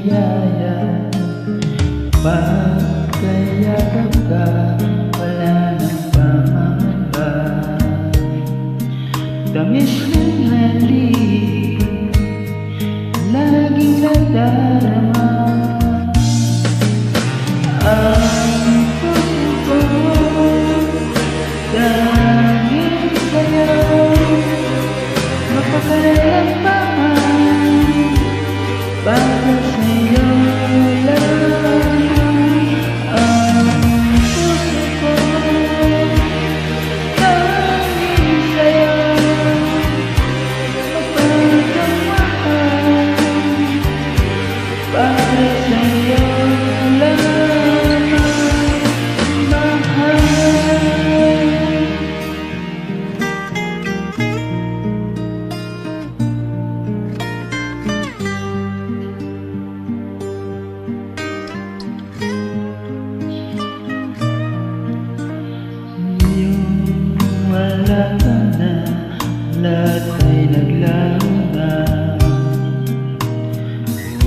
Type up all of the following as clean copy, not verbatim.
biyaya. Pagkayakap ka, wala nang pamangamba. Tamis ng halik, laging nadarama. Ang puso ko dahil sa'yo, mapakailanman para sa'yo lang. Ang puso ko dahil sa'yo, mapagmamahal para sa'yo lang. Wala ka na, lahat ay naglaho na.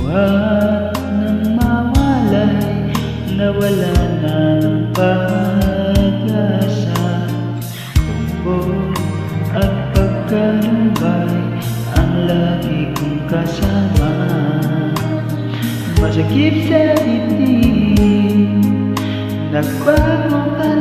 Huwag nang mawalay, nawala na ng pag-asa. Tumbok at pagkalumbay ang lagi kong kasama. Masakit sa dibdib, nagbago ka